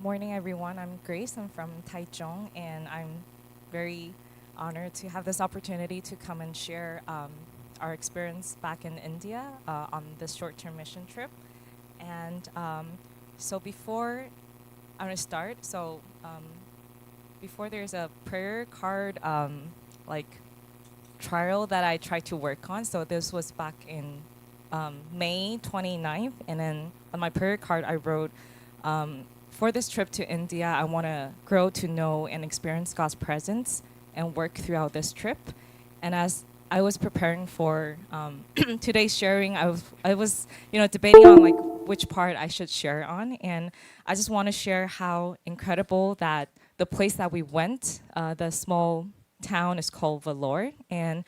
Morning, everyone. I'm Grace. I'm from Taichung, and I'm very honored to have this opportunity to come and share our experience back in India on this short-term mission trip. And so before I'm gonna start, before there's a prayer card like trial that I tried to work on. So this was back in May 29th, and then on my prayer card I wrote. For this trip to India, I want to grow to know and experience God's presence and work throughout this trip. And as I was preparing for today's sharing, I was debating on like which part I should share on, and I just want to share how incredible that the place that we went, the small town is called Vellore, and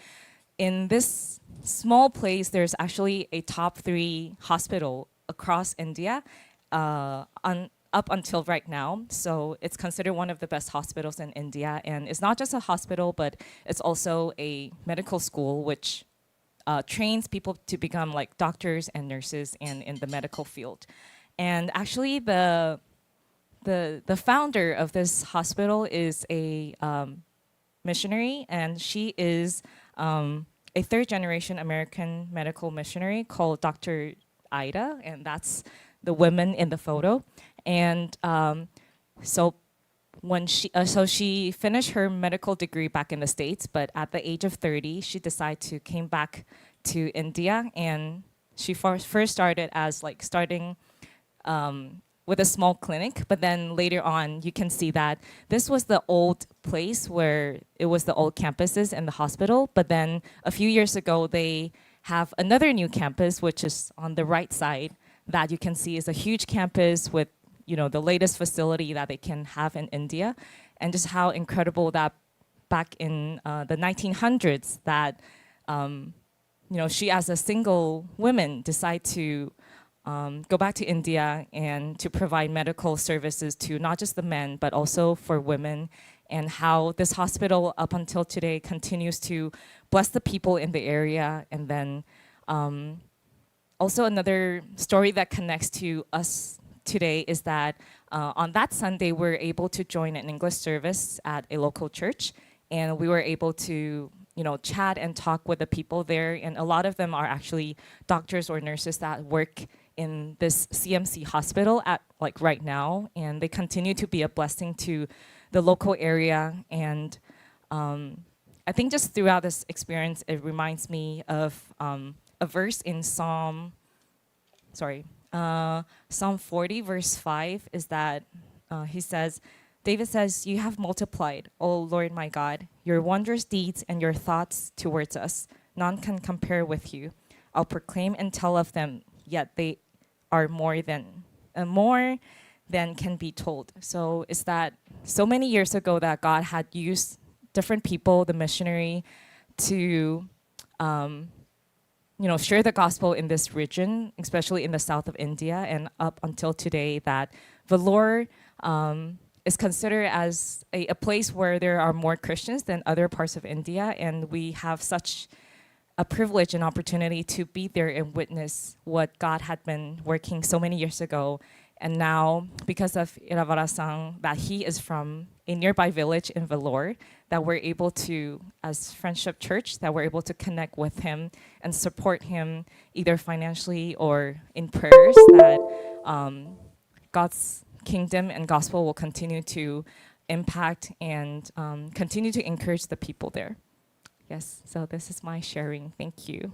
in this small place, there's actually a top 3 hospital across India, up until right now. So it's considered one of the best hospitals in India. And it's not just a hospital, but it's also a medical school, which trains people to become like doctors and nurses and in the medical field. And actually, the founder of this hospital is a missionary, and she is a 3rd-generation American medical missionary called Dr. Ida, and that's the woman in the photo. And so when she finished her medical degree back in the States, but at the age of 30, she decided to came back to India, and she first started as like starting with a small clinic, but then later on you can see that this was the old place where it was the old campuses and the hospital, but then a few years ago they have another new campus, which is on the right side, that you can see is a huge campus with the latest facility that they can have in India, and just how incredible that back in the 1900s that she as a single woman decide to go back to India and to provide medical services to not just the men but also for women, and how this hospital up until today continues to bless the people in the area. And then also another story that connects to us today is that on that Sunday we're able to join an English service at a local church, and we were able to chat and talk with the people there, and a lot of them are actually doctors or nurses that work in this CMC hospital at like right now, and they continue to be a blessing to the local area. And I think just throughout this experience it reminds me of a verse in Psalm 40 verse 5 is that David says, "You have multiplied, O Lord my God, your wondrous deeds and your thoughts towards us. None can compare with you. I'll proclaim and tell of them, yet they are more than can be told." So it's that so many years ago that God had used different people, the missionary, to share the gospel in this region, especially in the south of India, and up until today that Vellore is considered as a place where there are more Christians than other parts of India, and we have such a privilege and opportunity to be there and witness what God had been working so many years ago. And now, because of Iravara-san, that he is from a nearby village in Vellore, that we're able to, as Friendship Church, that we're able to connect with him and support him either financially or in prayers, that God's kingdom and gospel will continue to impact and continue to encourage the people there. Yes, so this is my sharing. Thank you.